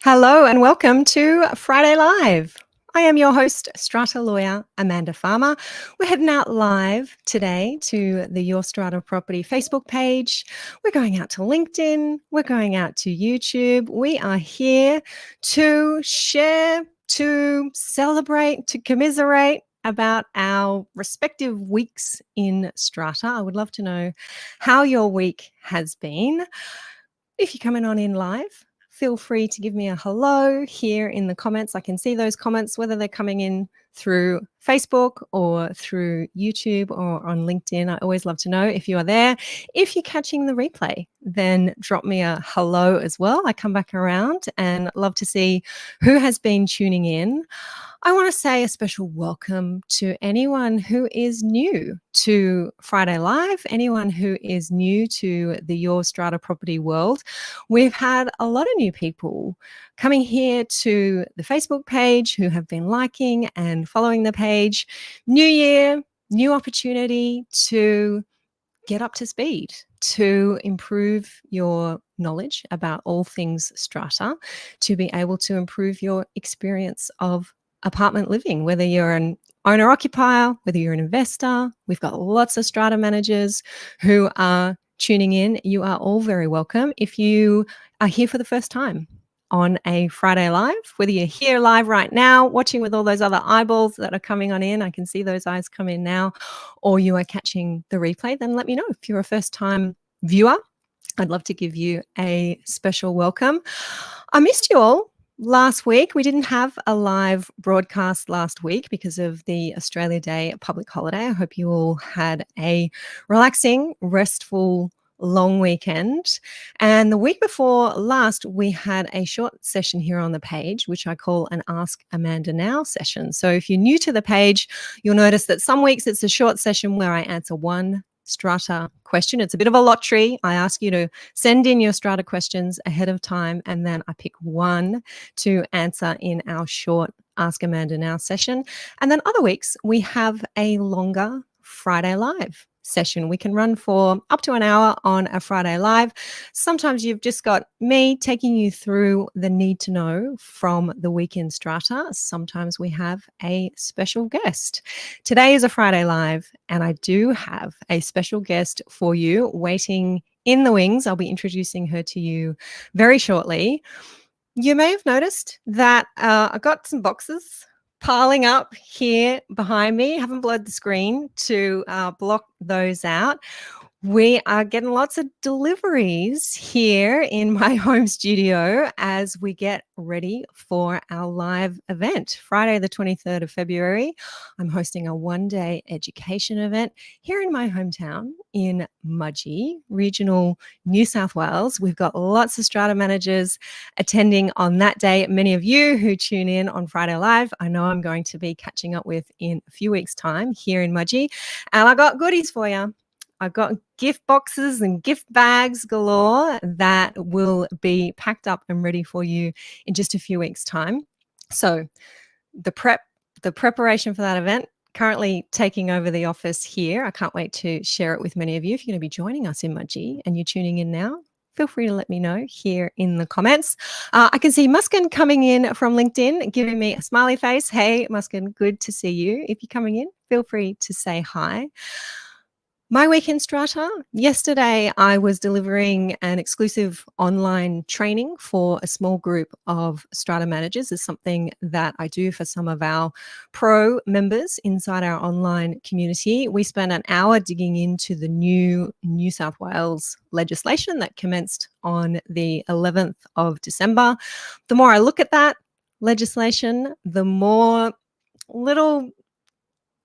Hello and welcome to Friday Live. I am your host, Strata lawyer Amanda Farmer. We're heading out live today to the Your Strata Property Facebook page. We're going out to LinkedIn. We're going out to YouTube. We are here to share, to celebrate, to commiserate about our respective weeks in Strata. I would love to know how your week has been. If you're coming on in live, feel free to give me a hello here in the comments. I can see those comments, whether they're coming in through Facebook or through YouTube or on LinkedIn. I always love to know if you are there. If you're catching the replay, then drop me a hello as well. I come back around and love to see who has been tuning in. I want to say a special welcome to anyone who is new to Friday Live, anyone who is new to the Your Strata Property world. We've had a lot of new people coming here to the Facebook page who have been liking and following the page. New year, new opportunity to get up to speed, to improve your knowledge about all things strata, to be able to improve your experience of apartment living, whether you're an owner occupier, whether you're an investor. We've got lots of strata managers who are tuning in. You are all very welcome. If you are here for the first time on a Friday Live, whether you're here live right now, watching with all those other eyeballs that are coming on in, I can see those eyes come in now, or you are catching the replay, then let me know. If you're a first time viewer, I'd love to give you a special welcome. I missed you all last week. We didn't have a live broadcast last week because of the Australia Day public holiday. I hope you all had a relaxing, restful, long weekend. And the week before last, we had a short session here on the page, which I call an Ask Amanda Now session. So if you're new to the page, you'll notice that some weeks it's a short session where I answer one strata question. It's a bit of a lottery. I ask you to send in your strata questions ahead of time, and then I pick one to answer in our short Ask Amanda Now session. And then other weeks, we have a longer Friday Live session. We can run for up to an hour on a Friday Live. Sometimes you've just got me taking you through the need to know from the weekend strata. Sometimes we have a special guest. Today is a Friday Live, and I do have a special guest for you waiting in the wings. I'll be introducing her to you very shortly. You may have noticed that I got some boxes piling up here behind me. Haven't blurred the screen to block those out. We are getting lots of deliveries here in my home studio as we get ready for our live event. Friday, the 23rd of February, I'm hosting a one-day education event here in my hometown in Mudgee, regional New South Wales. We've got lots of strata managers attending on that day. Many of you who tune in on Friday Live, I know I'm going to be catching up with in a few weeks' time here in Mudgee. And I got goodies for you. I've got gift boxes and gift bags galore that will be packed up and ready for you in just a few weeks' time. So the preparation for that event, currently taking over the office here. I can't wait to share it with many of you. If you're going to be joining us in Mudgee and you're tuning in now, feel free to let me know here in the comments. I can see Muskin coming in from LinkedIn, giving me a smiley face. Hey, Muskin, good to see you. If you're coming in, feel free to say hi. My weekend strata. Yesterday, I was delivering an exclusive online training for a small group of strata managers. It's something that I do for some of our pro members inside our online community. We spent an hour digging into the new New South Wales legislation that commenced on the 11th of December. The more I look at that legislation, the more little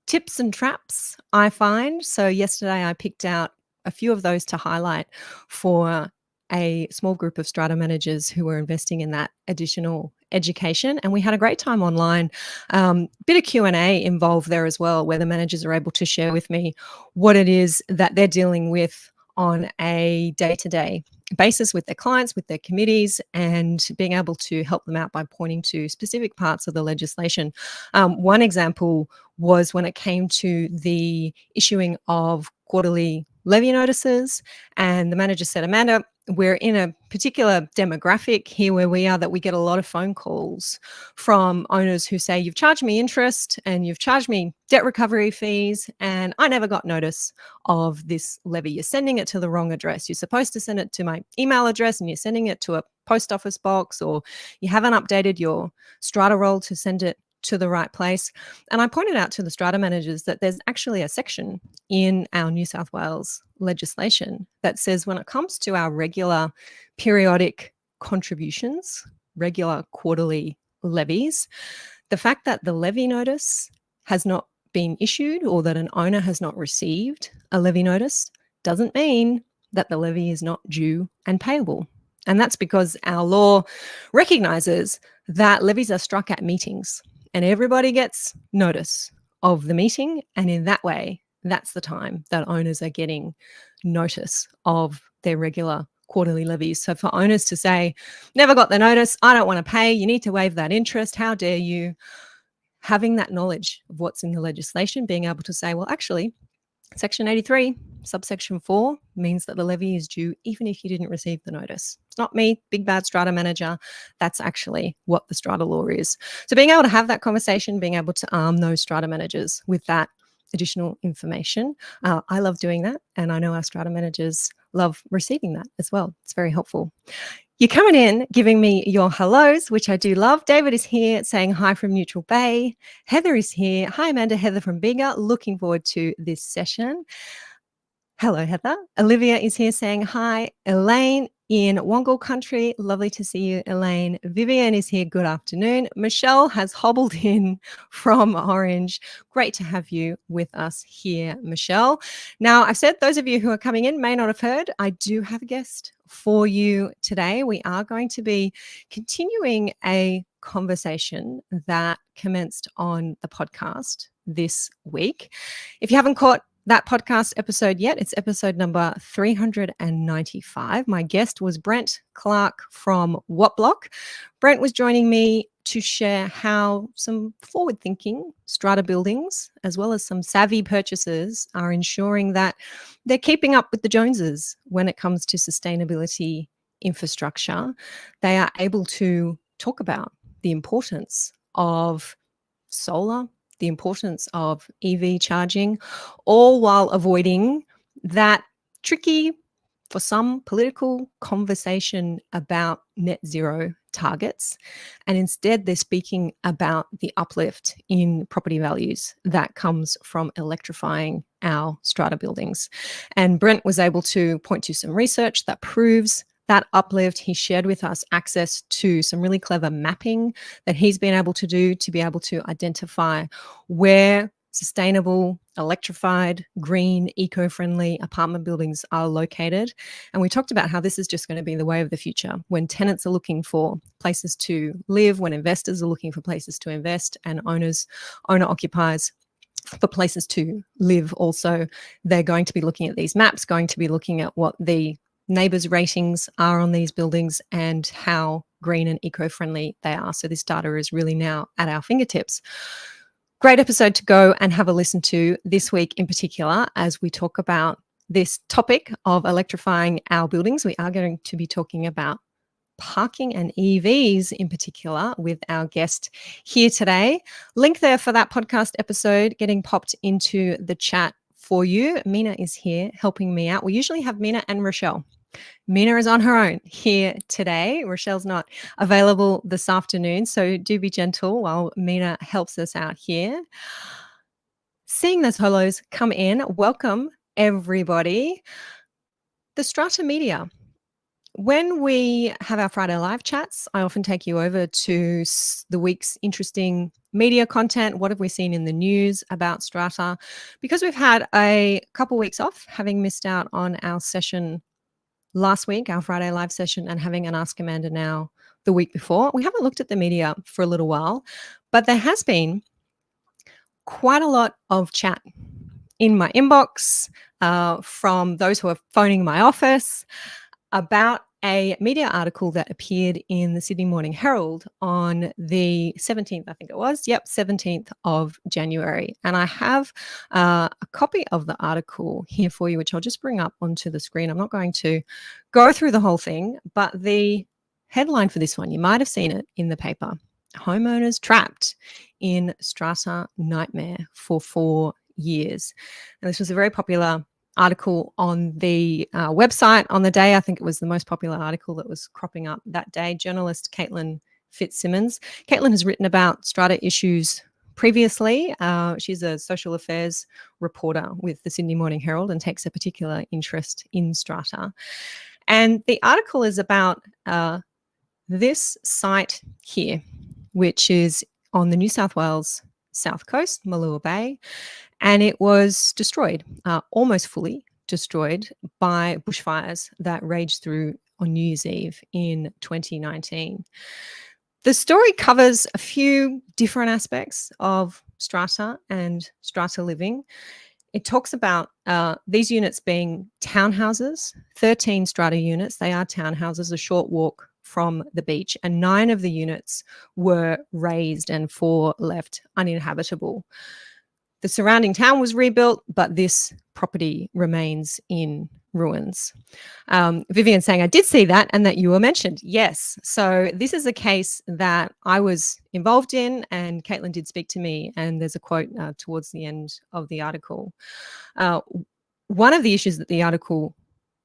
tips and traps I find. So yesterday I picked out a few of those to highlight for a small group of strata managers who were investing in that additional education, and we had a great time online. Bit of Q&A involved there as well, where the managers are able to share with me what it is that they're dealing with on a day-to-day basis with their clients, with their committees, and being able to help them out by pointing to specific parts of the legislation. One example was when it came to the issuing of quarterly levy notices, and the manager said, Amanda, we're in a particular demographic here where we are that we get a lot of phone calls from owners who say, you've charged me interest and you've charged me debt recovery fees, and I never got notice of this levy. You're sending it to the wrong address. You're supposed to send it to my email address and you're sending it to a post office box, or you haven't updated your Strata roll to send it to the right place. And I pointed out to the Strata managers that there's actually a section in our New South Wales legislation that says when it comes to our regular periodic contributions, regular quarterly levies, the fact that the levy notice has not been issued or that an owner has not received a levy notice doesn't mean that the levy is not due and payable. And that's because our law recognizes that levies are struck at meetings and everybody gets notice of the meeting. And in that way, that's the time that owners are getting notice of their regular quarterly levies. So for owners to say, never got the notice, I don't want to pay, you need to waive that interest, how dare you? Having that knowledge of what's in the legislation, being able to say, well, actually, Section 83, subsection 4 means that the levy is due even if you didn't receive the notice. It's not me, big bad Strata manager. That's actually what the Strata law is. So being able to have that conversation, being able to arm those Strata managers with that additional information, I love doing that. And I know our Strata managers love receiving that as well. It's very helpful. You're coming in, giving me your hellos, which I do love. David is here saying hi from Neutral Bay. Heather is here. Hi, Amanda. Heather from Bigger. Looking forward to this session. Hello, Heather. Olivia is here saying hi. Elaine in Wongal country. Lovely to see you, Elaine. Vivian is here. Good afternoon. Michelle has hobbled in from Orange. Great to have you with us here, Michelle. Now, I've said those of you who are coming in may not have heard, I do have a guest for you today. We are going to be continuing a conversation that commenced on the podcast this week. If you haven't caught that podcast episode yet, it's episode number 395. My guest was Brent Clark from What Block. Brent was joining me to share how some forward-thinking strata buildings, as well as some savvy purchasers, are ensuring that they're keeping up with the Joneses when it comes to sustainability infrastructure. They are able to talk about the importance of solar, the importance of EV charging, all while avoiding that tricky, for some, political conversation about net zero targets. And instead, they're speaking about the uplift in property values that comes from electrifying our strata buildings. And Brent was able to point to some research that proves that uplift. He shared with us access to some really clever mapping that he's been able to do to be able to identify where sustainable, electrified, green, eco-friendly apartment buildings are located. And we talked about how this is just going to be the way of the future when tenants are looking for places to live, when investors are looking for places to invest, and owner-occupiers for places to live also. They're going to be looking at these maps, going to be looking at what the neighbours' ratings are on these buildings and how green and eco-friendly they are. So this data is really now at our fingertips. Great episode to go and have a listen to this week in particular as we talk about this topic of electrifying our buildings. We are going to be talking about parking and EVs in particular with our guest here today. Link there for that podcast episode getting popped into the chat for you. Mina is here helping me out. We usually have Mina and Rochelle. Mina is on her own here today. Rochelle's not available this afternoon, so do be gentle while Mina helps us out here. Seeing those hellos come in, welcome everybody. The Strata Media. When we have our Friday live chats, I often take you over to the week's interesting media content. What have we seen in the news about Strata? Because we've had a couple weeks off, having missed out on our session last week, our Friday live session, and having an Ask Amanda Now the week before, we haven't looked at the media for a little while, but there has been quite a lot of chat in my inbox from those who are phoning my office about a media article that appeared in the Sydney Morning Herald on the 17th, I think it was. Yep, 17th of January. And I have a copy of the article here for you, which I'll just bring up onto the screen. I'm not going to go through the whole thing, but the headline for this one, you might have seen it in the paper. Homeowners trapped in Strata nightmare for 4 years. And this was a very popular article on the website on the day. I think it was the most popular article that was cropping up that day. Journalist Caitlin Fitzsimmons. Caitlin has written about strata issues previously. She's a social affairs reporter with the Sydney Morning Herald and takes a particular interest in strata. And the article is about this site here, which is on the New South Wales south coast, Malua Bay, and it was destroyed, almost fully destroyed by bushfires that raged through on New Year's Eve in 2019. The story covers a few different aspects of strata and strata living. It talks about these units being townhouses, 13 strata units. They are townhouses, a short walk from the beach, and 9 of the units were razed and 4 left uninhabitable. The surrounding town was rebuilt, but this property remains in ruins. Vivian saying, I did see that and that you were mentioned. Yes. So this is a case that I was involved in, and Caitlin did speak to me, and there's a quote towards the end of the article. One of the issues that the article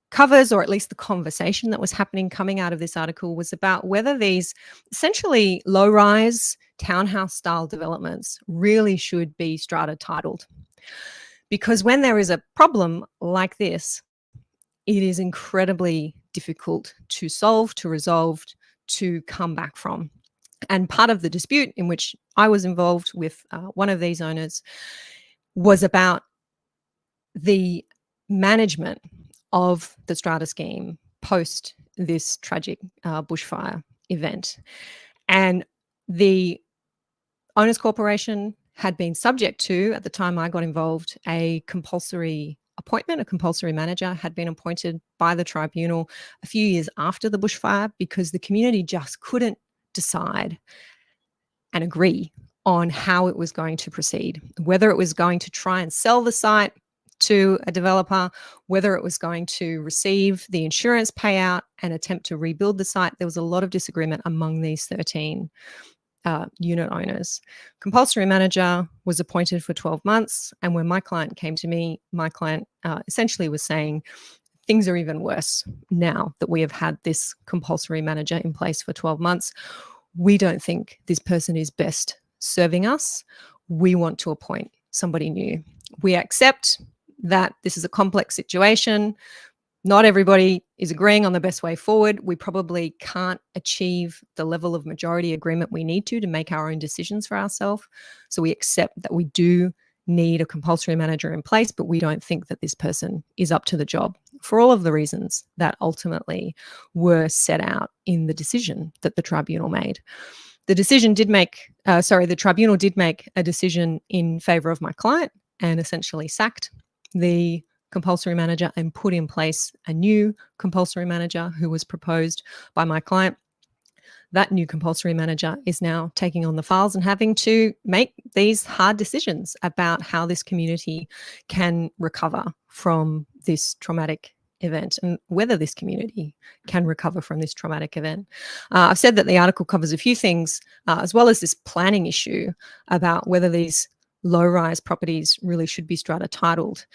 covers, or at least the conversation that was happening coming out of this article, was about whether these essentially low-rise townhouse style developments really should be strata titled. Because when there is a problem like this, it is incredibly difficult to solve, to resolve, to come back from. And part of the dispute in which I was involved with one of these owners was about the management of the strata scheme post this tragic bushfire event. And the Owners Corporation had been subject to, at the time I got involved, a compulsory appointment. A compulsory manager had been appointed by the tribunal a few years after the bushfire because the community just couldn't decide and agree on how it was going to proceed, whether it was going to try and sell the site to a developer, whether it was going to receive the insurance payout and attempt to rebuild the site. There was a lot of disagreement among these 13 unit owners. Compulsory manager was appointed for 12 months. And when my client came to me, my client essentially was saying, things are even worse now that we have had this compulsory manager in place for 12 months. We don't think this person is best serving us. We want to appoint somebody new. We accept that this is a complex situation. Not everybody is agreeing on the best way forward. We probably can't achieve the level of majority agreement we need to make our own decisions for ourselves. So we accept that we do need a compulsory manager in place, but we don't think that this person is up to the job for all of the reasons that ultimately were set out in the decision that the tribunal made. The tribunal did make a decision in favor of my client and essentially sacked the compulsory manager and put in place a new compulsory manager who was proposed by my client. That new compulsory manager is now taking on the files and having to make these hard decisions about how this community can recover from this traumatic event and whether this community can recover from this traumatic event. I've said that the article covers a few things, as well as this planning issue about whether these low-rise properties really should be strata titled,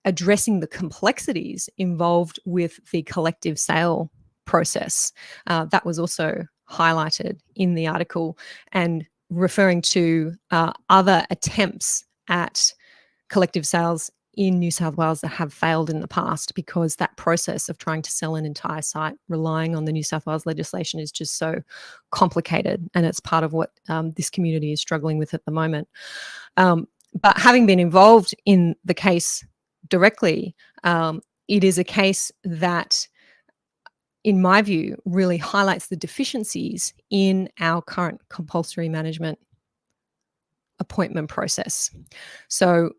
addressing the complexities involved with the collective sale process. That was also highlighted in the article, and referring to other attempts at collective sales in New South Wales that have failed in the past, because that process of trying to sell an entire site relying on the New South Wales legislation is just so complicated, and it's part of what this community is struggling with at the moment. But having been involved in the case directly, it is a case that, in my view, really highlights the deficiencies in our current compulsory management appointment process. So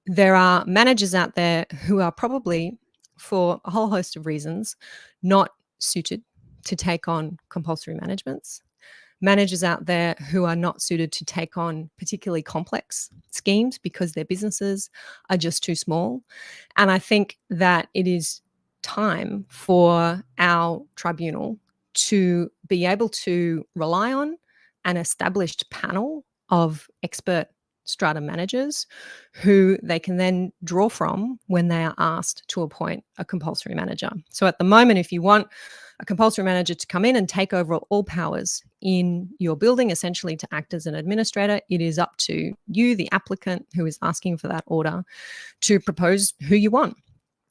there are managers out there who are probably, for a whole host of reasons, not suited to take on compulsory managements, managers out there who are not suited to take on particularly complex schemes because their businesses are just too small. And I think that it is time for our tribunal to be able to rely on an established panel of expert strata managers who they can then draw from when they are asked to appoint a compulsory manager. So at the moment, if you want a compulsory manager to come in and take over all powers in your building, essentially to act as an administrator, it is up to you, the applicant who is asking for that order, to propose who you want.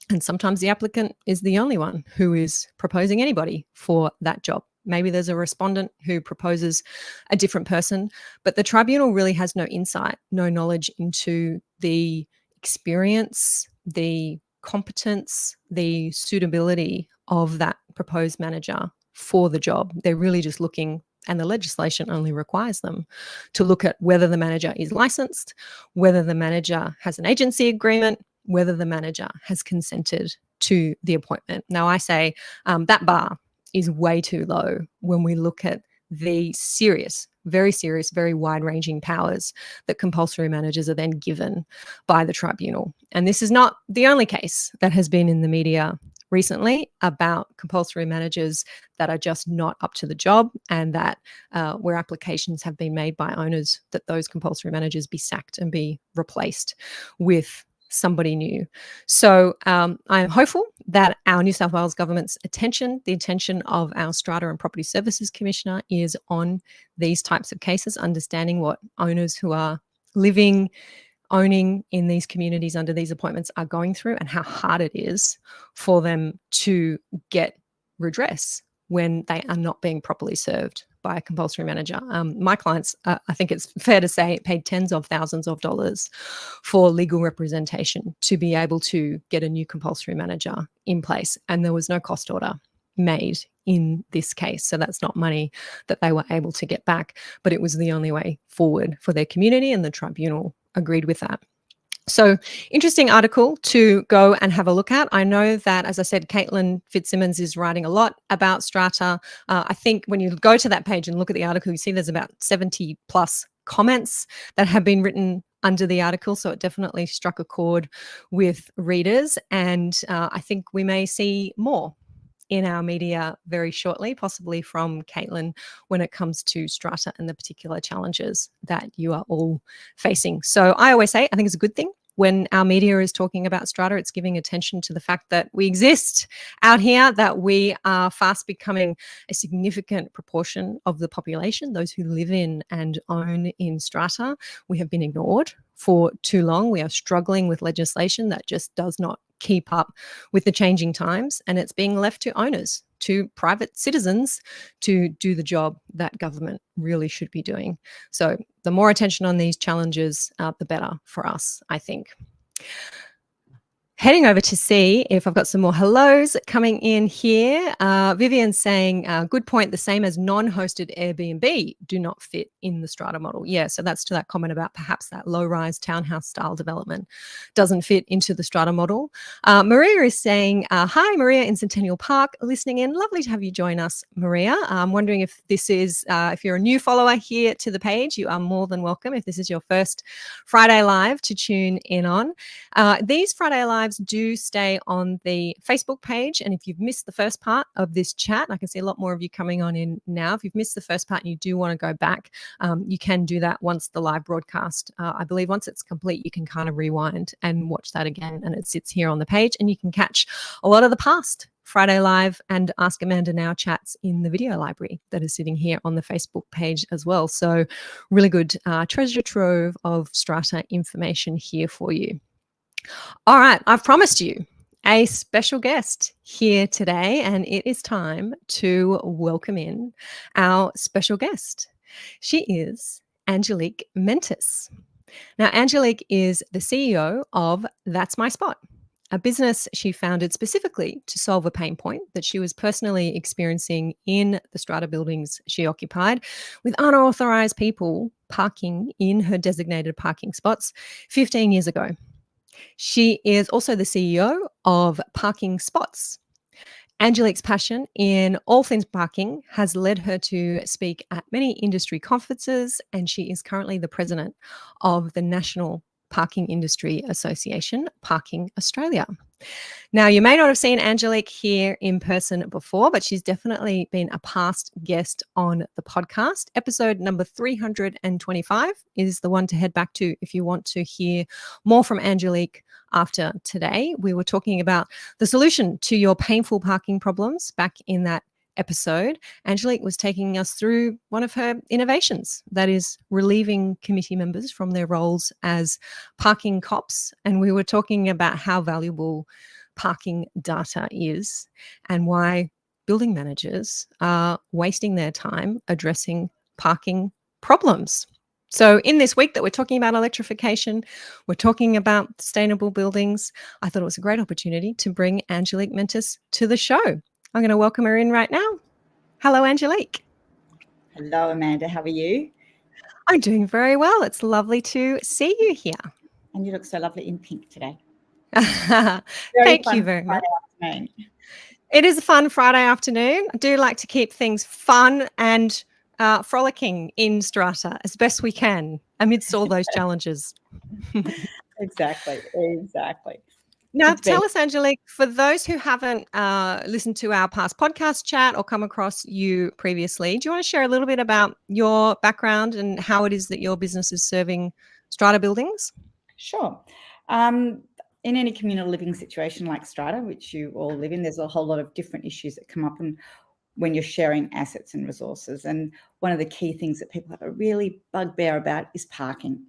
And sometimes the applicant is the only one who is proposing anybody for that job. Maybe there's a respondent who proposes a different person, but the tribunal really has no insight, no knowledge into the experience, the competence, the suitability of that proposed manager for the job. They're really just looking, and the legislation only requires them to look at whether the manager is licensed, whether the manager has an agency agreement, whether the manager has consented to the appointment. Now, I say that bar is way too low when we look at the serious, very wide-ranging powers that compulsory managers are then given by the tribunal. And this is not the only case that has been in the media recently about compulsory managers that are just not up to the job, and that where applications have been made by owners that those compulsory managers be sacked and be replaced with somebody new. So I'm hopeful that our New South Wales government's attention, the attention of our Strata and Property Services Commissioner, is on these types of cases, understanding what owners who are living, owning in these communities under these appointments are going through, and how hard it is for them to get redress when they are not being properly served by a compulsory manager. My clients, I think it's fair to say, paid tens of thousands of dollars for legal representation to be able to get a new compulsory manager in place. And there was no cost order made in this case. So that's not money that they were able to get back, but it was the only way forward for their community, and the tribunal agreed with that. So interesting article to go and have a look at. I know that, as I said, Caitlin Fitzsimmons is writing a lot about Strata. I think when you go to that page and look at the article, you see there's about 70 plus comments that have been written under the article. So it definitely struck a chord with readers. And I think we may see more in our media very shortly, possibly from Caitlin, when it comes to Strata and the particular challenges that you are all facing. So I always say, I think it's a good thing when our media is talking about Strata. It's giving attention to the fact that we exist out here, that we are fast becoming a significant proportion of the population, those who live in and own in Strata. We have been ignored for too long. We are struggling with legislation that just does not keep up with the changing times, and it's being left to owners, to private citizens, to do the job that government really should be doing. So the more attention on these challenges, the better for us, I think. Heading over to see if I've got some more hellos coming in here. Vivian saying, good point, the same as non-hosted Airbnb do not fit in the Strata model. Yeah, so that's to that comment about perhaps that low-rise townhouse style development doesn't fit into the Strata model. Maria is saying, hi, Maria in Centennial Park, listening in. Lovely to have you join us, Maria. I'm wondering if this is, if you're a new follower here to the page, you are more than welcome. If this is your first Friday Live to tune in on. These Friday Lives do stay on the Facebook page, and if you've missed the first part of this chat, I can see a lot more of you coming on in now. If you've missed the first part and you do want to go back, you can do that once the live broadcast, I believe once it's complete, you can kind of rewind and watch that again, and it sits here on the page, and you can catch a lot of the past Friday Live and Ask Amanda Now chats in the video library that is sitting here on the Facebook page as well. So really good treasure trove of Strata information here for you. All right, I've promised you a special guest here today, and it is time to welcome in our special guest. She is Angelique Mentis. Now, Angelique is the CEO of That's My Spot, a business she founded specifically to solve a pain point that she was personally experiencing in the Strata buildings she occupied, with unauthorized people parking in her designated parking spots 15 years ago. She is also the CEO of Parking Spots, Angelique's passion in all things parking has led her to speak at many industry conferences, and she is currently the president of the National Parking Industry Association, Parking Australia. Now, you may not have seen Angelique here in person before, but she's definitely been a past guest on the podcast. Episode number 325 is the one to head back to if you want to hear more from Angelique after today. We were talking about the solution to your painful parking problems back in that episode. Angelique was taking us through one of her innovations, that is relieving committee members from their roles as parking cops. And we were talking about how valuable parking data is and why building managers are wasting their time addressing parking problems. So in this week that we're talking about electrification, we're talking about sustainable buildings, I thought it was a great opportunity to bring Angelique Mentis to the show. I'm going to welcome her in right now. Hello, Angelique. Hello, Amanda. How are you? I'm doing very well. It's lovely to see you here. And you look so lovely in pink today. Thank you very much. Afternoon. It is a fun Friday afternoon. I do like to keep things fun and frolicking in Strata as best we can amidst all those challenges. Exactly. Now, tell us, Angelique, for those who haven't listened to our past podcast chat or come across you previously, do you want to share a little bit about your background and how it is that your business is serving Strata buildings? Sure. In any communal living situation like Strata, which you all live in, there's a whole lot of different issues that come up when you're sharing assets and resources. And one of the key things that people have a really bugbear about is parking.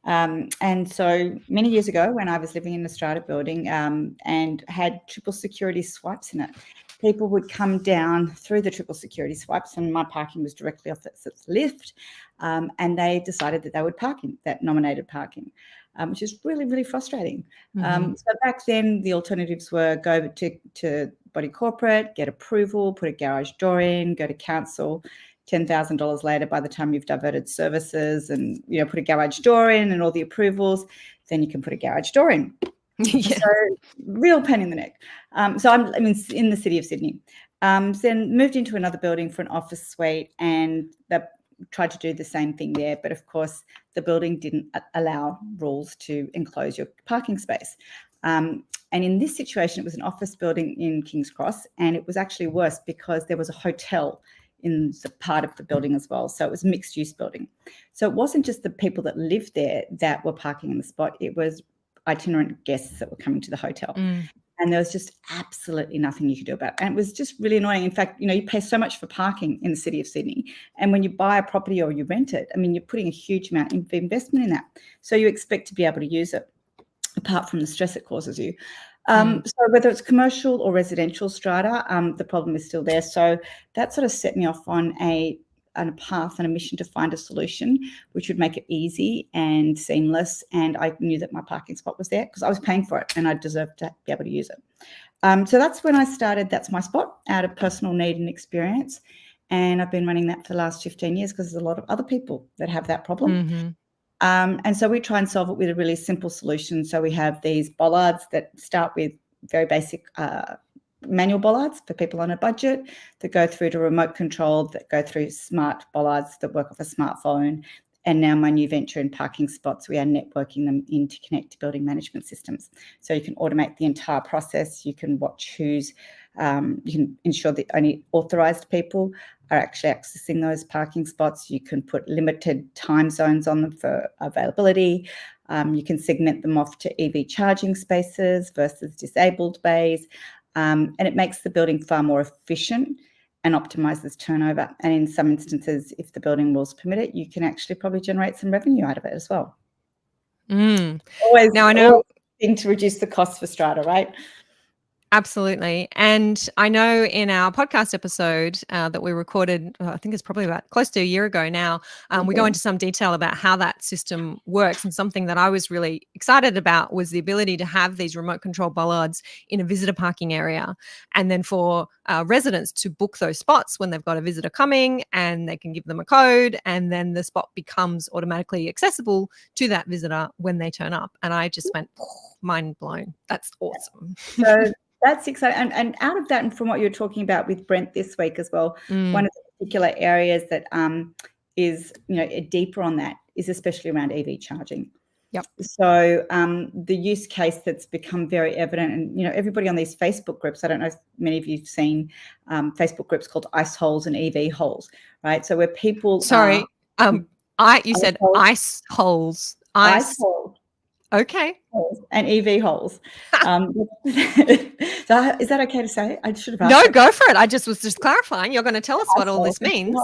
And so many years ago, when I was living in the Strata building and had triple security swipes in it, people would come down through the triple security swipes, and my parking was directly off its lift, and they decided that they would park in that nominated parking, which is really, really frustrating. Mm-hmm. So back then, the alternatives were go to body corporate, get approval, put a garage door in, go to council. $10,000 later, by the time you've diverted services and put a garage door in and all the approvals, then you can put a garage door in. Yeah. So real pain in the neck. So I'm in the city of Sydney. Then moved into another building for an office suite, and that tried to do the same thing there. But of course, the building didn't allow rules to enclose your parking space. And in this situation, it was an office building in King's Cross, and it was actually worse because there was a hotel in the part of the building as well. So it was a mixed use building. So it wasn't just the people that lived there that were parking in the spot. It was itinerant guests that were coming to the hotel. And there was just absolutely nothing you could do about it. And it was just really annoying. In fact, you pay so much for parking in the city of Sydney. And when you buy a property or you rent it, you're putting a huge amount of investment in that. So you expect to be able to use it, apart from the stress it causes you. So whether it's commercial or residential strata, the problem is still there. So that sort of set me off on a path and a mission to find a solution which would make it easy and seamless. And I knew that my parking spot was there because I was paying for it and I deserved to be able to use it. So that's when I started That's My Spot, out of personal need and experience. And I've been running that for the last 15 years because there's a lot of other people that have that problem. Mm-hmm. And so we try and solve it with a really simple solution. So we have these bollards that start with very basic manual bollards for people on a budget, that go through to remote control, that go through smart bollards that work off a smartphone. And now my new venture in parking spots, we are networking them in to connect to building management systems. So you can automate the entire process. You can watch you can ensure that only authorised people are actually accessing those parking spots. You can put limited time zones on them for availability. You can segment them off to EV charging spaces versus disabled bays. And it makes the building far more efficient and optimizes turnover. And in some instances, if the building rules permit it, you can actually probably generate some revenue out of it as well. Always thing to reduce the cost for Strata, right? Absolutely. And I know in our podcast episode that we recorded, I think it's probably about close to a year ago now, we go into some detail about how that system works. And something that I was really excited about was the ability to have these remote control bollards in a visitor parking area. And then for residents to book those spots when they've got a visitor coming, and they can give them a code, and then the spot becomes automatically accessible to that visitor when they turn up. And I just went, mind blown. That's awesome. So That's exciting. And out of that, and from what you're talking about with Brent this week as well, one of the particular areas that is, deeper on that is especially around EV charging. Yep. So the use case that's become very evident, and everybody on these Facebook groups, I don't know if many of you've seen Facebook groups called ice holes and EV holes, right? So where people Sorry, you said ice holes. Ice holes. Okay. And EV holes. So is that okay to say? I should have asked. No, go for it. I was just clarifying. You're going to tell us what all this means.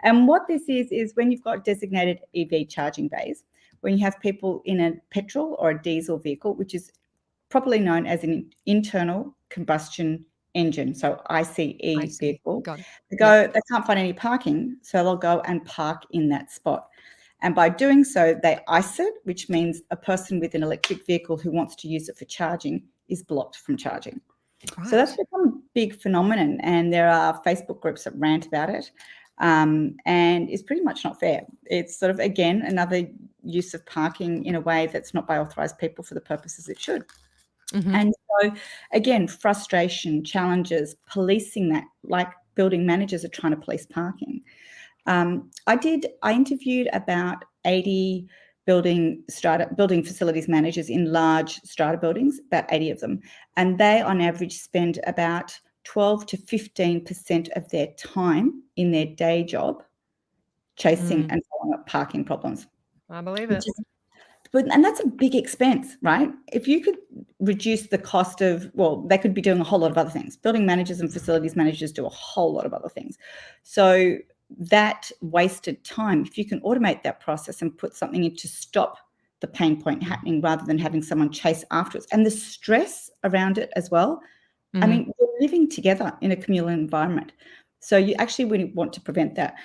And what this is when you've got designated EV charging bays, when you have people in a petrol or a diesel vehicle, which is properly known as an internal combustion engine, so ICE vehicle, they can't find any parking, so they'll go and park in that spot. And by doing so, they ice it, which means a person with an electric vehicle who wants to use it for charging is blocked from charging. Right. So that's become a big phenomenon, and there are Facebook groups that rant about it, and it's pretty much not fair. It's sort of, again, another use of parking in a way that's not by authorised people for the purposes it should. Mm-hmm. And so, again, frustration, challenges, policing that, like building managers are trying to police parking. I interviewed about 80 building facilities managers in large strata buildings, about 80 of them, and they on average spend about 12 to 15% of their time in their day job chasing and following up parking problems. I believe it. And that's a big expense, right? If you could reduce the cost of, they could be doing a whole lot of other things. Building managers and facilities managers do a whole lot of other things. So that wasted time, if you can automate that process and put something in to stop the pain point happening rather than having someone chase afterwards, and the stress around it as well. I mean, we're living together in a communal environment, so you actually really want to prevent that.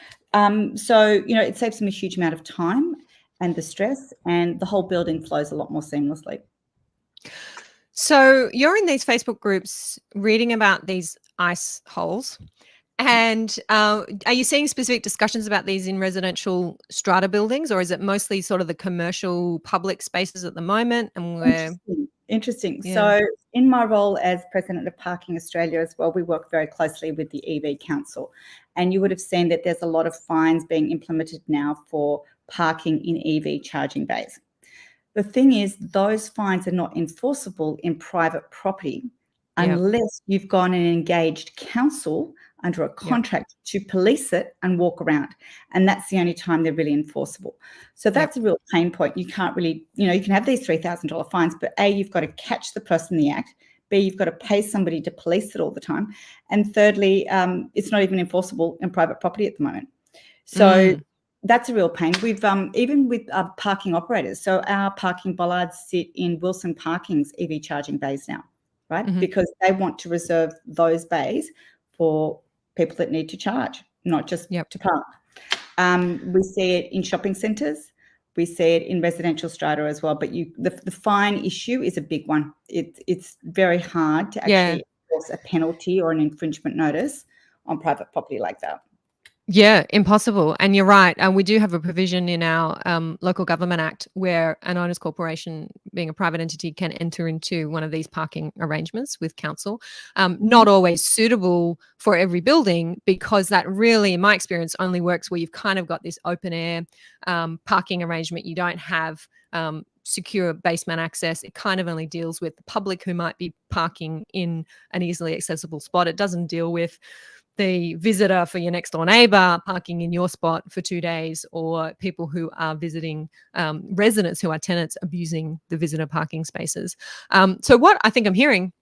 So it saves them a huge amount of time and the stress, and the whole building flows a lot more seamlessly. So you're in these Facebook groups reading about these ice holes. And are you seeing specific discussions about these in residential strata buildings, or is it mostly sort of the commercial public spaces at the moment? And Interesting. Yeah. So in my role as president of Parking Australia as well, we work very closely with the EV Council, and you would have seen that there's a lot of fines being implemented now for parking in EV charging bays. The thing is, those fines are not enforceable in private property unless you've gone and engaged council under a contract to police it and walk around. And that's the only time they're really enforceable. So that's a real pain point. You can't really, you can have these $3,000 fines, but A, you've got to catch the person in the act. B, you've got to pay somebody to police it all the time. And thirdly, it's not even enforceable in private property at the moment. So that's a real pain. We've even with parking operators. So our parking bollards sit in Wilson Parking's EV charging bays now, right? Mm-hmm. Because they want to reserve those bays for people that need to charge, not just to park. We see it in shopping centres. We see it in residential strata as well. But the fine issue is a big one. It's very hard to actually enforce a penalty or an infringement notice on private property like that. Yeah, impossible. And you're right. And we do have a provision in our Local Government Act where an owners corporation, being a private entity, can enter into one of these parking arrangements with council. Not always suitable for every building, because that really, in my experience, only works where you've kind of got this open air parking arrangement. You don't have secure basement access. It kind of only deals with the public who might be parking in an easily accessible spot. It doesn't deal with the visitor for your next door neighbor parking in your spot for 2 days, or people who are visiting residents who are tenants abusing the visitor parking spaces. So what I think I'm hearing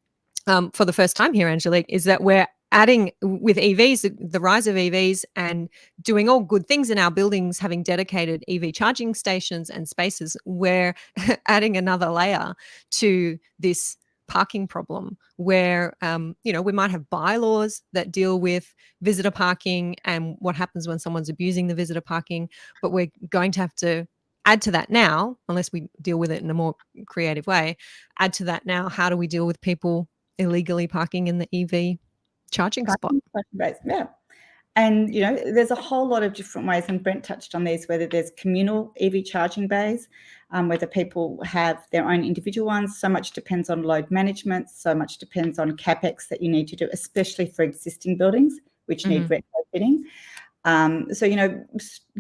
for the first time here, Angelique, is that we're adding with EVs, the rise of EVs, and doing all good things in our buildings, having dedicated EV charging stations and spaces, we're adding another layer to this parking problem where, we might have bylaws that deal with visitor parking and what happens when someone's abusing the visitor parking, but we're going to have to add to that now, unless we deal with it in a more creative way, add to that now, how do we deal with people illegally parking in the EV charging spot? Yeah. And, there's a whole lot of different ways, and Brent touched on these, whether there's communal EV charging bays, whether people have their own individual ones. So much depends on load management. So much depends on CapEx that you need to do, especially for existing buildings, which need retrofitting. So,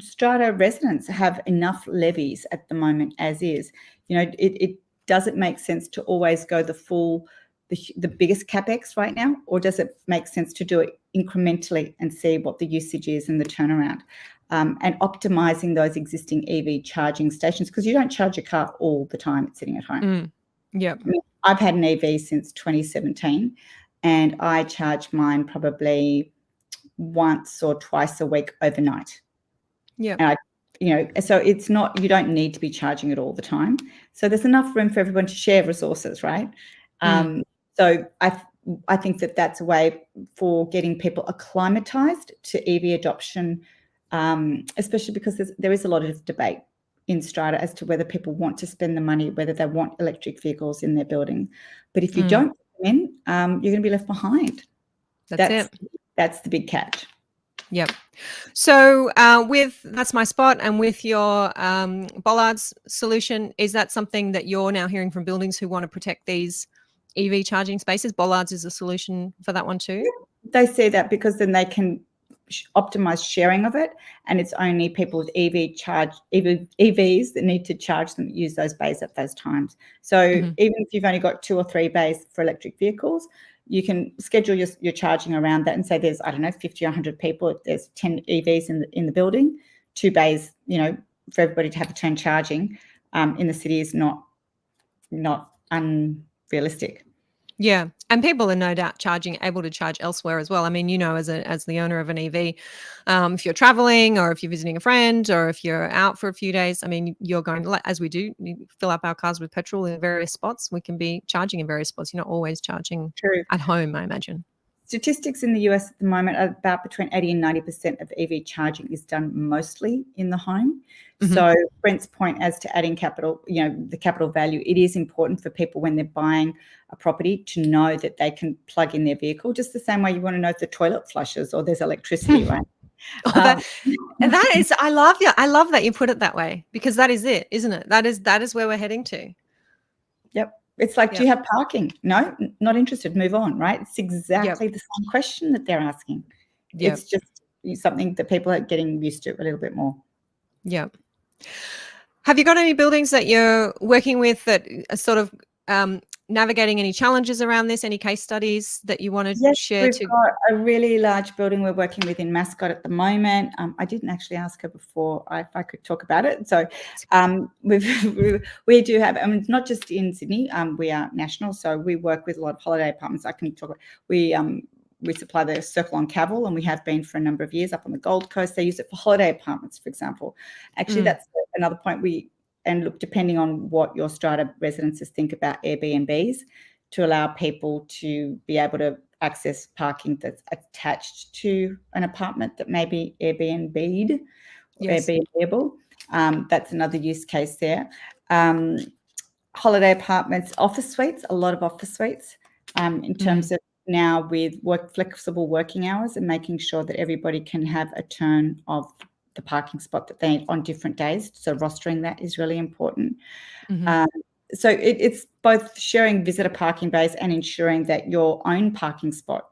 Strata residents have enough levies at the moment as is. It doesn't make sense to always go the biggest CapEx right now, or does it make sense to do it incrementally and see what the usage is and the turnaround, and optimizing those existing EV charging stations, because you don't charge your car all the time it's sitting at home. Yep. I mean, I've had an EV since 2017, and I charge mine probably once or twice a week overnight. Yeah. And so it's not, you don't need to be charging it all the time. So there's enough room for everyone to share resources, right? So I think that that's a way for getting people acclimatized to EV adoption, especially because there is a lot of debate in Strata as to whether people want to spend the money, whether they want electric vehicles in their building. But if you don't put them in, you're going to be left behind. That's it. That's the big catch. Yep. So with That's My Spot and with your bollards solution, is that something that you're now hearing from buildings who want to protect these EV charging spaces? Bollards is a solution for that one too? They say that because then they can optimize sharing of it, and it's only people with EVs that need to charge them, use those bays at those times. So even if you've only got 2 or 3 bays for electric vehicles, you can schedule your charging around that and say there's, 50 or 100 people, if there's 10 EVs in the building, 2 bays, for everybody to have a turn charging in the city is not unrealistic. Yeah, and people are no doubt able to charge elsewhere as well. I mean, as the owner of an EV, if you're traveling or if you're visiting a friend or if you're out for a few days, I mean, you're going to, as we do, fill up our cars with petrol in various spots. We can be charging in various spots. You're not always charging at home, I imagine. Statistics in the US at the moment are about between 80 and 90% of EV charging is done mostly in the home. So Brent's point as to adding capital, the capital value, it is important for people when they're buying a property to know that they can plug in their vehicle, just the same way you want to know if the toilet flushes or there's electricity, right? That is, I love that you put it that way, because that is it, isn't it? That is where we're heading to. Yep. It's like, do you have parking? No, not interested. Move on, right? It's exactly the same question that they're asking. It's just something that people are getting used to a little bit more. Yeah. Have you got any buildings that you're working with that are sort of navigating any challenges around this? Any case studies that you want to share? We've got a really large building we're working with in Mascot at the moment. I didn't actually ask her before if I could talk about it. So we do have, not just in Sydney, we are national. So we work with a lot of holiday apartments. I can talk about, we supply the Circle on Cavill, and we have been for a number of years up on the Gold Coast. They use it for holiday apartments, for example. Actually, that's another point. And look, depending on what your Strata residences think about Airbnbs, to allow people to be able to access parking that's attached to an apartment that may be Airbnb'd or Airbnbable. That's another use case there. Holiday apartments, office suites, a lot of office suites in terms of now with flexible working hours and making sure that everybody can have a turn of the parking spot that they need on different days. So rostering that is really important. So it's both sharing visitor parking bays and ensuring that your own parking spot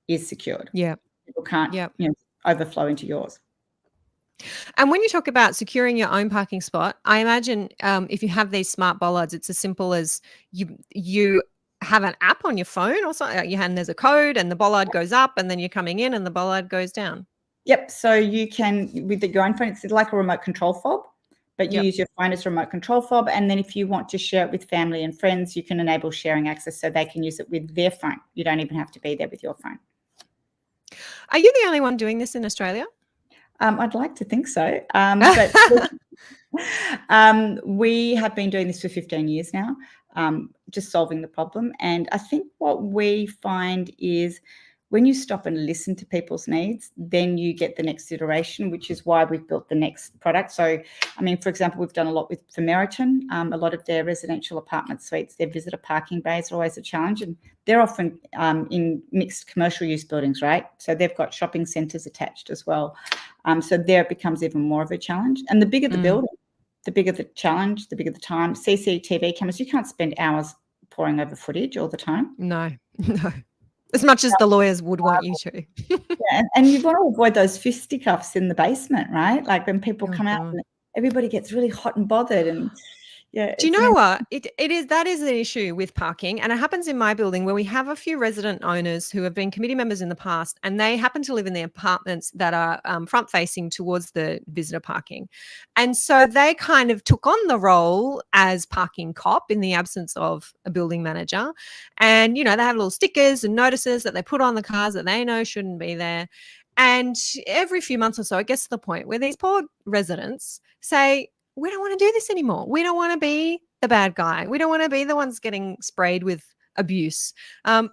is secured. Yeah. People can't overflow into yours. And when you talk about securing your own parking spot, I imagine if you have these smart bollards, it's as simple as you have an app on your phone or something, and there's a code and the bollard goes up and then you're coming in and the bollard goes down. Yep. So you can, with your own phone, it's like a remote control fob, but you use your phone as a remote control fob. And then if you want to share it with family and friends, you can enable sharing access so they can use it with their phone. You don't even have to be there with your phone. Are you the only one doing this in Australia? I'd like to think so. But we have been doing this for 15 years now, just solving the problem. And I think what we find is when you stop and listen to people's needs, then you get the next iteration, which is why we've built the next product. So, I mean, for example, we've done a lot for Meriton. A lot of their residential apartment suites, their visitor parking bays are always a challenge, and they're often in mixed commercial use buildings, right? So they've got shopping centres attached as well. So there it becomes even more of a challenge. And the bigger the building, the bigger the challenge, the bigger the time. CCTV cameras, you can't spend hours poring over footage all the time. No, no. As much as the lawyers would want you to. Yeah, and you want to avoid those fisticuffs in the basement, right? Like when people come out and everybody gets really hot and bothered, and Do you know what? That is an issue with parking, and it happens in my building where we have a few resident owners who have been committee members in the past, and they happen to live in the apartments that are front facing towards the visitor parking, and so they kind of took on the role as parking cop in the absence of a building manager, and they have little stickers and notices that they put on the cars that they know shouldn't be there. And every few months or so, it gets to the point where these poor residents say, we don't want to do this anymore. We don't want to be the bad guy. We don't want to be the ones getting sprayed with abuse,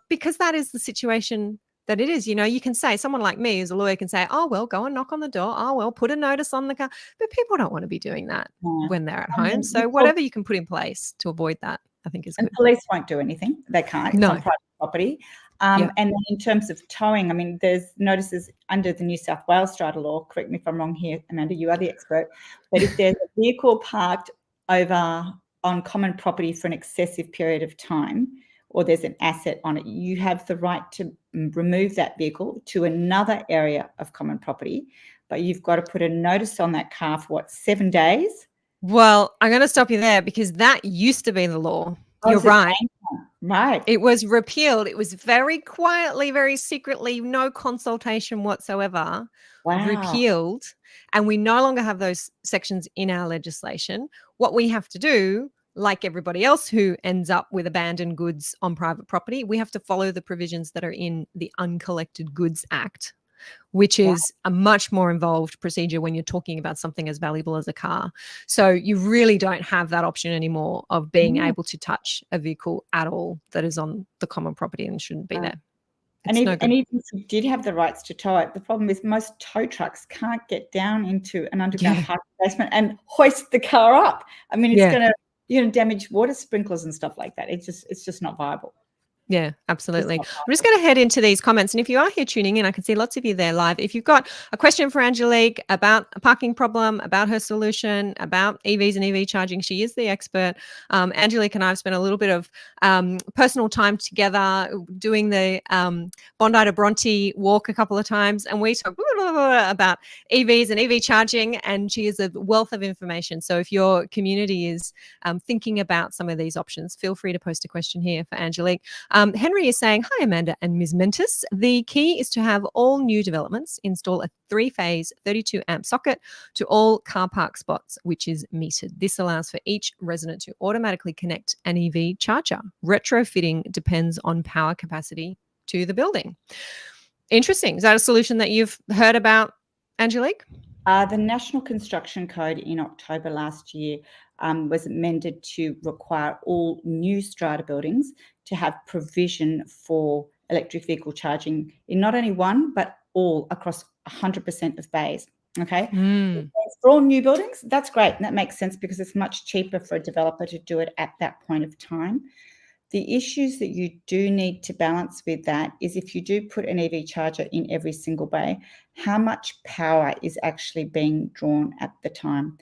because that is the situation that it is. You can say, someone like me as a lawyer can say, oh, well, go and knock on the door. Oh, well, put a notice on the car. But people don't want to be doing that when they're at home. So whatever you can put in place to avoid that, I think is good. And police won't do anything. They can't. It's on private property. And then in terms of towing, I mean, there's notices under the New South Wales Strata law, correct me if I'm wrong here, Amanda, you are the expert, but if there's a vehicle parked over on common property for an excessive period of time, or there's an asset on it, you have the right to remove that vehicle to another area of common property, but you've got to put a notice on that car for 7 days? Well, I'm going to stop you there because that used to be the law. You're right. Right. It was repealed. It was very quietly, very secretly, no consultation whatsoever, repealed. And we no longer have those sections in our legislation. What we have to do, like everybody else who ends up with abandoned goods on private property, we have to follow the provisions that are in the Uncollected Goods Act, which is a much more involved procedure when you're talking about something as valuable as a car. So you really don't have that option anymore of being able to touch a vehicle at all that is on the common property and shouldn't be there. And even if you did have the rights to tow it, the problem is most tow trucks can't get down into an underground parking basement and hoist the car up. I mean, it's going to damage water sprinklers and stuff like that. It's just not viable. Yeah, absolutely. I'm just going to head into these comments. And if you are here tuning in, I can see lots of you there live. If you've got a question for Angelique about a parking problem, about her solution, about EVs and EV charging, she is the expert. Angelique and I have spent a little bit of personal time together doing the Bondi to Bronte walk a couple of times. And we talk about EVs and EV charging, and she is a wealth of information. So if your community is thinking about some of these options, feel free to post a question here for Angelique. Henry is saying, hi, Amanda and Ms. Mentis. The key is to have all new developments install a 3-phase 32 amp socket to all car park spots, which is metered. This allows for each resident to automatically connect an EV charger. Retrofitting depends on power capacity to the building. Interesting. Is that a solution that you've heard about, Angelique? The National Construction Code in October last year was amended to require all new strata buildings to have provision for electric vehicle charging in not only one, but all across 100% of bays. Okay. For all new buildings, that's great. And that makes sense because it's much cheaper for a developer to do it at that point of time. The issues that you do need to balance with that is if you do put an EV charger in every single bay, how much power is actually being drawn at the time?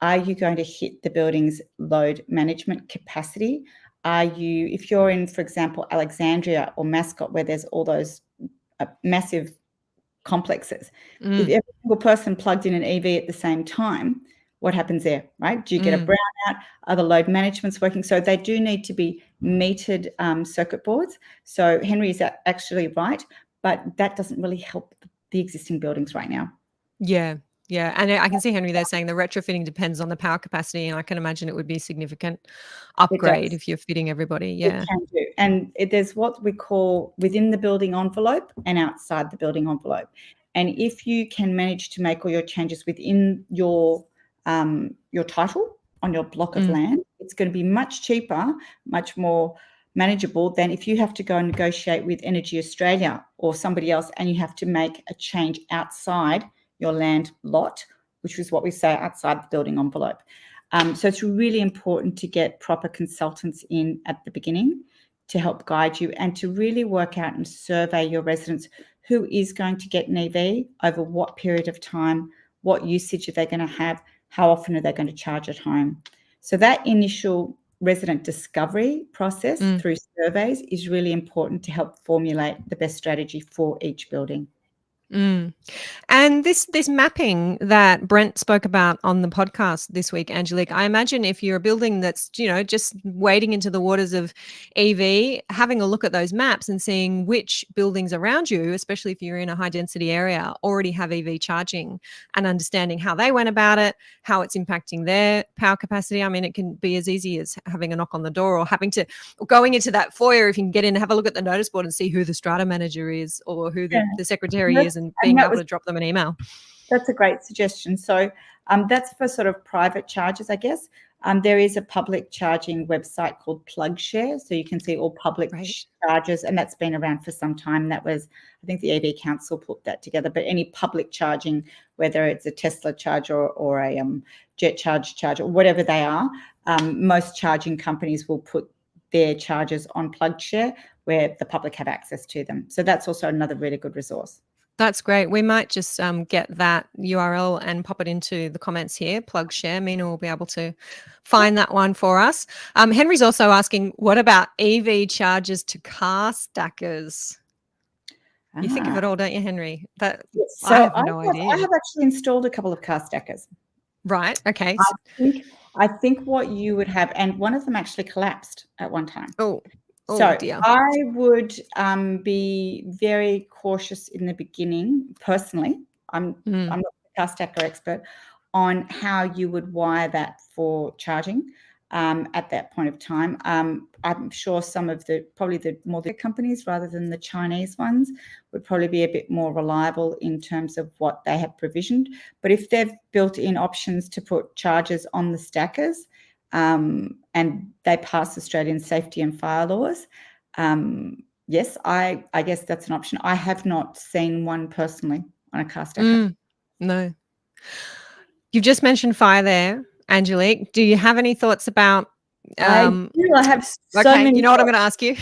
Are you going to hit the building's load management capacity? If you're in, for example, Alexandria or Mascot, where there's all those massive complexes, if every single person plugged in an EV at the same time, what happens there, right? Do you get a brownout? Are the load managements working? So they do need to be metered circuit boards. So Henry is actually right, but that doesn't really help the existing buildings right now. Yeah. Yeah. And I can see Henry there saying the retrofitting depends on the power capacity. And I can imagine it would be a significant upgrade if you're fitting everybody. Yeah. It can do. And there's what we call within the building envelope and outside the building envelope. And if you can manage to make all your changes within your title on your block of land, it's going to be much cheaper, much more manageable, then if you have to go and negotiate with Energy Australia or somebody else and you have to make a change outside your land lot, which is what we say outside the building envelope. So it's really important to get proper consultants in at the beginning to help guide you and to really work out and survey your residents who is going to get an EV, over what period of time, what usage are they going to have, how often are they going to charge at home. So that initial resident discovery process through surveys is really important to help formulate the best strategy for each building. And this mapping that Brent spoke about on the podcast this week, Angelique, I imagine if you're a building that's, just wading into the waters of EV, having a look at those maps and seeing which buildings around you, especially if you're in a high density area, already have EV charging, and understanding how they went about it, how it's impacting their power capacity. I mean, it can be as easy as having a knock on the door or going into that foyer, if you can get in and have a look at the notice board and see who the strata manager is or who the secretary is, and being able to drop them an email. That's a great suggestion. So that's for sort of private charges, I guess. There is a public charging website called PlugShare, so you can see all public charges, and that's been around for some time. That was, I think, the EV Council put that together. But any public charging, whether it's a Tesla charger or a Jet Charge charger, or whatever they are, most charging companies will put their charges on PlugShare where the public have access to them. So that's also another really good resource. That's great. We might just get that URL and pop it into the comments here. PlugShare. Mina will be able to find that one for us. Henry's also asking, what about EV chargers to car stackers? You think of it all, don't you, Henry? Yes. So I have no idea. I have actually installed a couple of car stackers. Right. Okay. I think what you would have, and one of them actually collapsed at one time. Oh, dear. I would be very cautious in the beginning, personally. I'm not a car stacker expert, on how you would wire that for charging at that point of time. I'm sure some of the more the companies rather than the Chinese ones would probably be a bit more reliable in terms of what they have provisioned. But if they've built in options to put chargers on the stackers, and they pass Australian safety and fire laws, yes, I guess that's an option. I have not seen one personally on a car stacker. No. You've just mentioned fire there, Angelique. Do you have any thoughts about? I do. I have so many. You know what I'm going to ask you?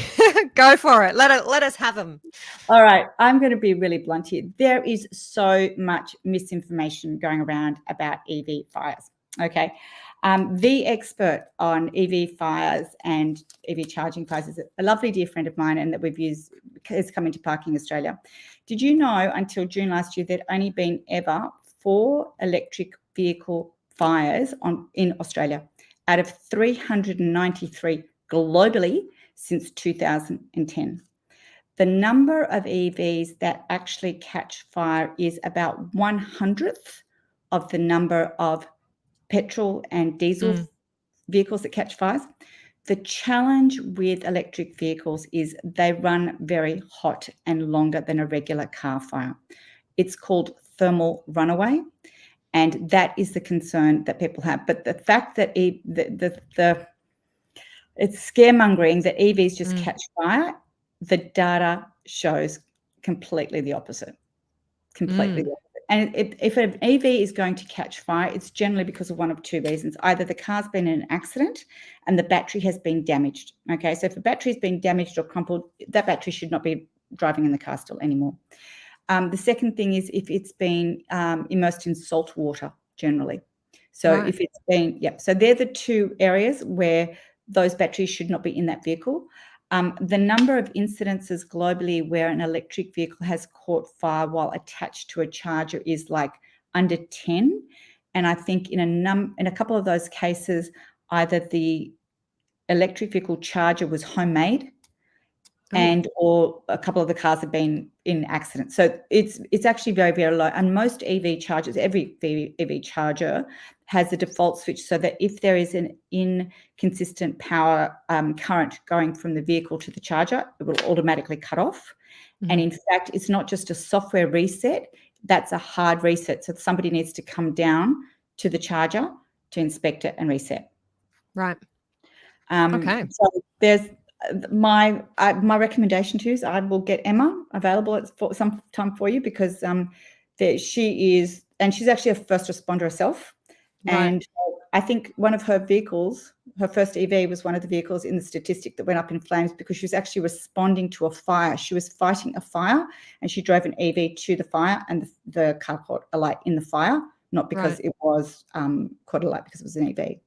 Go for it. Let us have them. All right. I'm going to be really blunt here. There is so much misinformation going around about EV fires. Okay. The expert on EV fires and EV charging fires is a lovely dear friend of mine, and that we've used, has come into Parking Australia. Did you know until June last year there'd only been ever 4 electric vehicle fires in Australia out of 393 globally since 2010. The number of EVs that actually catch fire is about 1/100th of the number of petrol and diesel vehicles that catch fires. The challenge with electric vehicles is they run very hot and longer than a regular car fire. It's called thermal runaway, and that is the concern that people have. But the fact that it's scaremongering that EVs just catch fire, the data shows completely the opposite. Completely the opposite. And if an EV is going to catch fire, it's generally because of one of 2 reasons. Either the car's been in an accident and the battery has been damaged. Okay, so if a battery's been damaged or crumpled, that battery should not be driving in the car still anymore. The second thing is if it's been immersed in salt water, generally. So if it's been, so they're the 2 areas where those batteries should not be in that vehicle. The number of incidences globally where an electric vehicle has caught fire while attached to a charger is like under 10. And I think in a couple of those cases, either the electric vehicle charger was homemade or a couple of the cars have been in accidents. So it's actually very, very low. And most EV chargers, every EV charger has a default switch so that if there is an inconsistent power current going from the vehicle to the charger, it will automatically cut off. And in fact, it's not just a software reset, that's a hard reset. So somebody needs to come down to the charger to inspect it and reset. Right. Okay. So there's my recommendation to you is I will get Emma available for some time for you, because she is, and she's actually a first responder herself. Right. And I think one of her vehicles, her first EV, was one of the vehicles in the statistic that went up in flames because she was actually responding to a fire. She was fighting a fire, and she drove an EV to the fire, and the car caught alight in the fire, not because it was caught alight because it was an EV.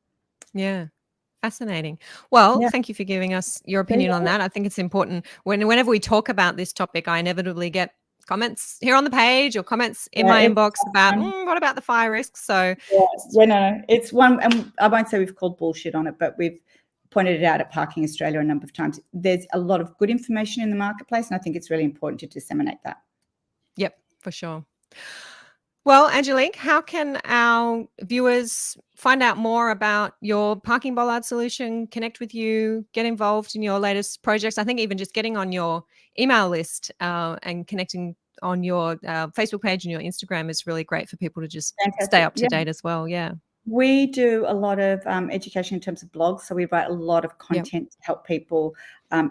Yeah. Fascinating. Well, Yeah. thank you for giving us your opinion on that. I think it's important whenever we talk about this topic, I inevitably get comments here on the page or comments in my inbox about what about the fire risks. So no, it's one, and I won't say we've called bullshit on it, but we've pointed it out at Parking Australia a number of times. There's a lot of good information in the marketplace, and I think it's really important to disseminate that. Yep, for sure. Well, Angelique, how can our viewers find out more about your parking bollard solution, connect with you, get involved in your latest projects? I think even just getting on your email list and connecting on your Facebook page and your Instagram is really great for people to just stay up to date as well. Yeah. We do a lot of education in terms of blogs. So we write a lot of content to help people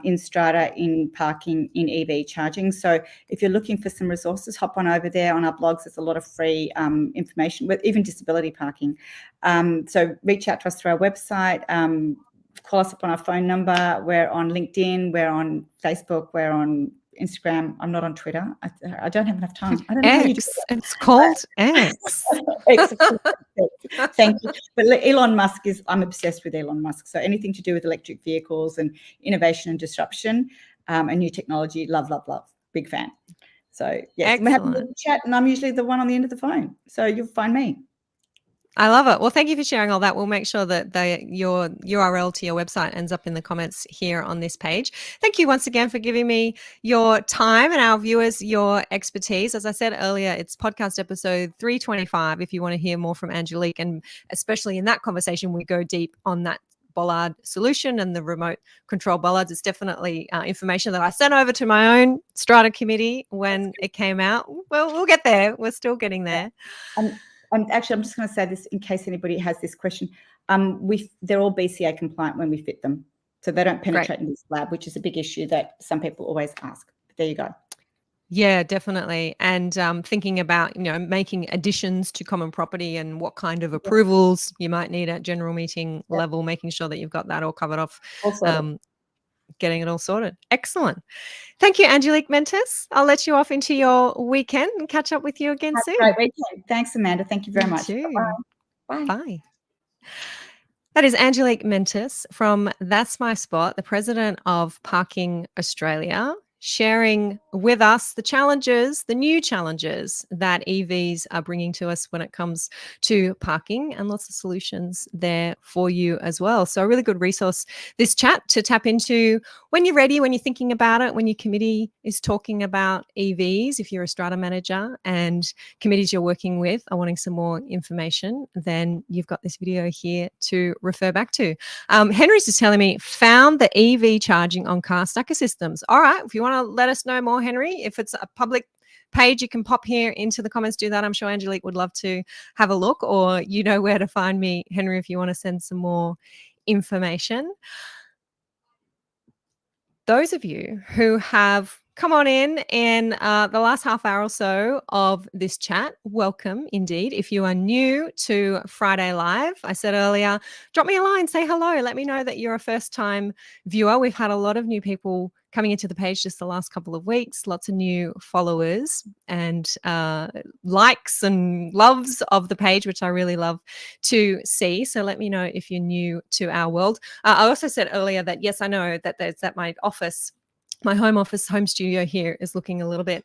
in Strata, in parking, in EV charging. So if you're looking for some resources, hop on over there on our blogs. There's a lot of free information, with even disability parking. So reach out to us through our website. Call us up on our phone number. We're on LinkedIn. We're on Facebook. We're on Instagram. I'm not on Twitter. I don't have enough time. I don't know how you do that. It's called X. Thank you. But Elon Musk I'm obsessed with Elon Musk. So anything to do with electric vehicles and innovation and disruption and new technology, love. Big fan. So yes, we're having a chat, and I'm usually the one on the end of the phone. So you'll find me. I love it. Well, thank you for sharing all that. We'll make sure that your URL to your website ends up in the comments here on this page. Thank you once again for giving me your time and our viewers your expertise. As I said earlier, it's podcast episode 325 if you want to hear more from Angelique, and especially in that conversation, we go deep on that bollard solution and the remote control bollards. It's definitely information that I sent over to my own Strata committee when it came out. Well, we'll get there. We're still getting there. And actually, I'm just going to say this in case anybody has this question. They're all BCA compliant when we fit them. So they don't penetrate in this slab, which is a big issue that some people always ask. But there you go. Yeah, definitely. And thinking about, making additions to common property and what kind of approvals you might need at general meeting level, making sure that you've got that all covered off, getting it all sorted. Excellent. Thank you, Angelique Mentis. I'll let you off into your weekend and catch up with you again soon. Great weekend. Thanks, Amanda. Thank you very much. Bye. Bye. That is Angelique Mentis from That's My Spot, the president of Parking Australia, sharing with us the new challenges that EVs are bringing to us when it comes to parking, and lots of solutions there for you as well. So a really good resource, this chat, to tap into when you're ready, when you're thinking about it, when your committee is talking about EVs. If you're a Strata manager and committees you're working with are wanting some more information, then you've got this video here to refer back to. Henry's just telling me, found the EV charging on car stacker systems. All right, if you want to let us know more, Henry, if it's a public page, you can pop here into the comments, do that. I'm sure Angelique would love to have a look, or you know where to find me, Henry, if you want to send some more information. Those of you who have come on in the last half hour or so of this chat, welcome indeed. If you are new to Friday Live, I said earlier, drop me a line, say hello, let me know that you're a first-time viewer. We've had a lot of new people coming into the page just the last couple of weeks, lots of new followers and likes and loves of the page, which I really love to see. So let me know if you're new to our world. I also said earlier that, yes, I know that there's at my office, my home studio here is looking a little bit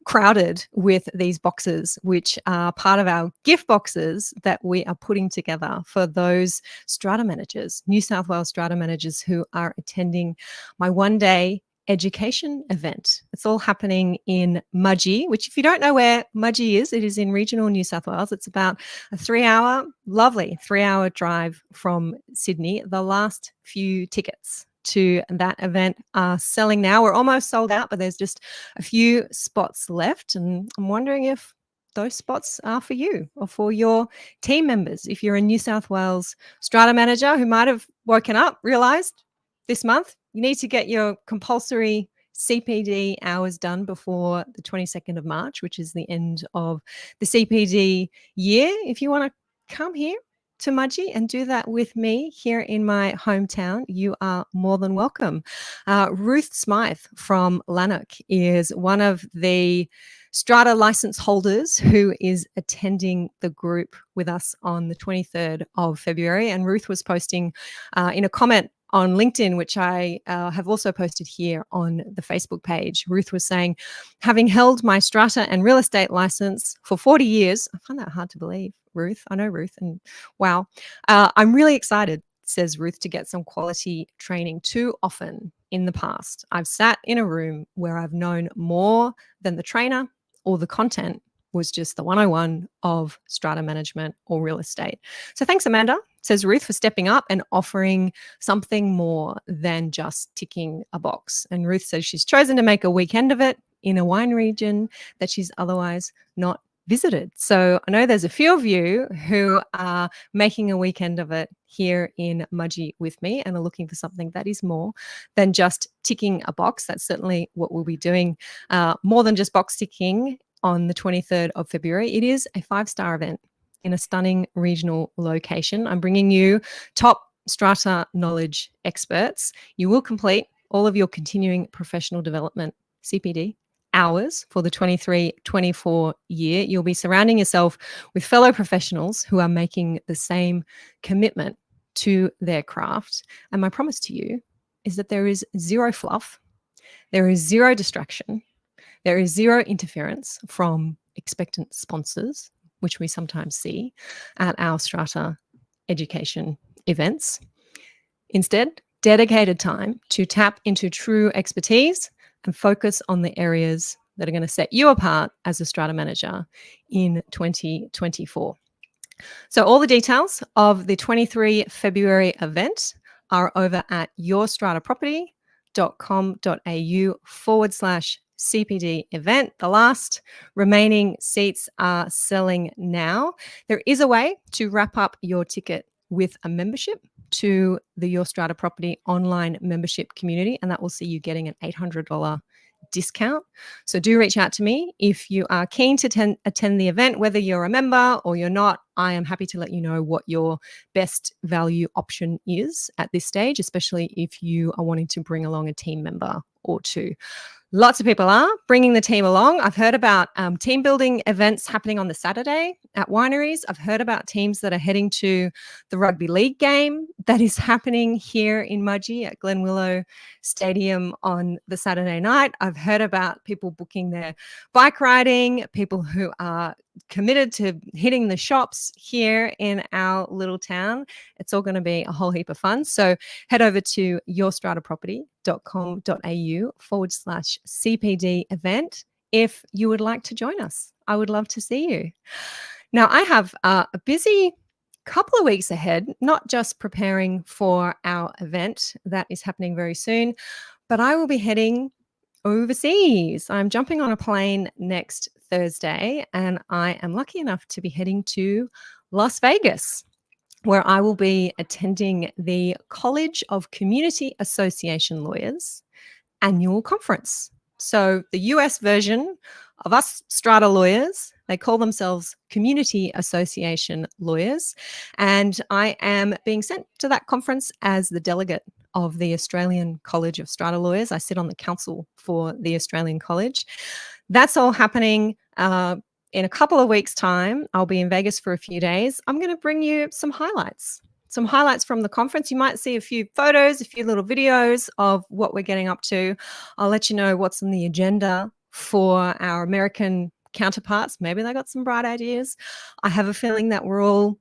crowded with these boxes, which are part of our gift boxes that we are putting together for those Strata managers, New South Wales Strata managers who are attending my one-day education event. It's all happening in Mudgee, which if you don't know where Mudgee is, it is in regional New South Wales. It's about a lovely 3-hour drive from Sydney. The last few tickets to that event are selling now. We're almost sold out, but there's just a few spots left. And I'm wondering if those spots are for you or for your team members. If you're a New South Wales Strata manager who might have woken up, realized this month You need to get your compulsory CPD hours done before the 22nd of March, which is the end of the CPD year. If you want to come here to Mudgee and do that with me here in my hometown, you are more than welcome. Ruth Smythe from Lanark is one of the Strata license holders who is attending the group with us on the 23rd of February. And Ruth was posting in a comment on LinkedIn, which I have also posted here on the Facebook page. Ruth was saying, having held my Strata and real estate license for 40 years, I find that hard to believe, Ruth. I know Ruth, and wow. I'm really excited, says Ruth, to get some quality training. Too often in the past, I've sat in a room where I've known more than the trainer or the content was just the 101 of strata management or real estate. So thanks, Amanda, says Ruth, for stepping up and offering something more than just ticking a box. And Ruth says she's chosen to make a weekend of it in a wine region that she's otherwise not visited. So I know there's a few of you who are making a weekend of it here in Mudgee with me and are looking for something that is more than just ticking a box. That's certainly what we'll be doing, more than just box ticking on the 23rd of February. It is a 5-star event in a stunning regional location. I'm bringing you top strata knowledge experts. You will complete all of your continuing professional development CPD hours for the 23-24 year. You'll be surrounding yourself with fellow professionals who are making the same commitment to their craft. And my promise to you is that there is zero fluff, there is zero distraction, there is zero interference from expectant sponsors, which we sometimes see at our Strata education events. Instead, dedicated time to tap into true expertise and focus on the areas that are going to set you apart as a Strata manager in 2024. So all the details of the 23 February event are over at yourstrataproperty.com.au/CPD event. The last remaining seats are selling now. There is a way to wrap up your ticket with a membership to the Your Strata Property online membership community, and that will see you getting an $800 discount. So do reach out to me if you are keen to attend the event, whether you're a member or you're not. I am happy to let you know what your best value option is at this stage, especially if you are wanting to bring along a team member or two. Lots of people are bringing the team along. I've heard about team building events happening on the Saturday at wineries. I've heard about teams that are heading to the rugby league game that is happening here in Mudgee at Glen Willow Stadium on the Saturday night. I've heard about people booking their bike riding, people who are committed to hitting the shops here in our little town. It's all going to be a whole heap of fun. So head over to yourstrataproperty.com.au/CPD event if you would like to join us. I would love to see you. Now, I have a busy couple of weeks ahead, not just preparing for our event that is happening very soon, but I will be heading overseas. I'm jumping on a plane next Thursday, and I am lucky enough to be heading to Las Vegas, where I will be attending the College of Community Association Lawyers annual conference. So the US version of us Strata lawyers, they call themselves Community Association Lawyers. And I am being sent to that conference as the delegate of the Australian College of Strata Lawyers. I sit on the council for the Australian College. That's all happening in a couple of weeks' time. I'll be in Vegas for a few days. I'm going to bring you some highlights from the conference. You might see a few photos, a few little videos of what we're getting up to. I'll let you know what's on the agenda for our American counterparts. Maybe they got some bright ideas. I have a feeling that we're all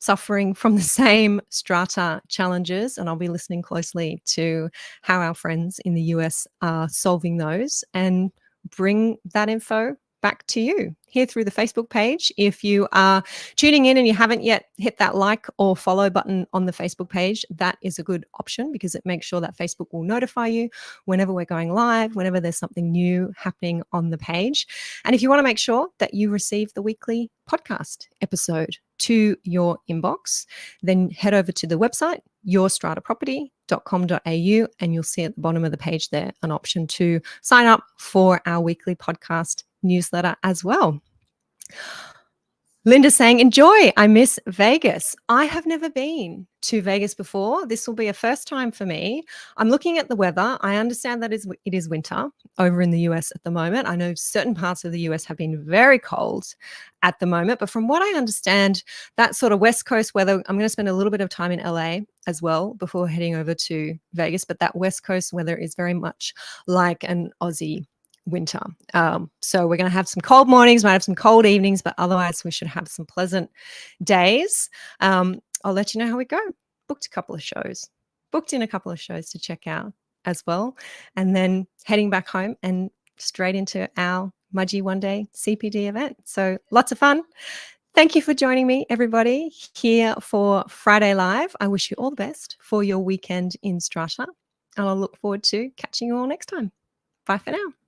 suffering from the same strata challenges, and I'll be listening closely to how our friends in the US are solving those and bring that info back to you here through the Facebook page. If you are tuning in and you haven't yet hit that like or follow button on the Facebook page, that is a good option because it makes sure that Facebook will notify you whenever we're going live, whenever there's something new happening on the page. And if you want to make sure that you receive the weekly podcast episode to your inbox, then head over to the website, yourstrataproperty.com.au, and you'll see at the bottom of the page there an option to sign up for our weekly podcast newsletter as well. Linda's saying, enjoy. I miss Vegas. I have never been to Vegas before. This will be a first time for me. I'm looking at the weather. I understand that it is winter over in the US at the moment. I know certain parts of the US have been very cold at the moment, but from what I understand, that sort of West Coast weather, I'm going to spend a little bit of time in LA as well before heading over to Vegas, but that West Coast weather is very much like an Aussie winter. So we're going to have some cold mornings, might have some cold evenings, but otherwise we should have some pleasant days. I'll let you know how we go. Booked in a couple of shows to check out as well. And then heading back home and straight into our Mudgee One Day CPD event. So lots of fun. Thank you for joining me, everybody, here for Friday Live. I wish you all the best for your weekend in Strata. And I'll look forward to catching you all next time. Bye for now.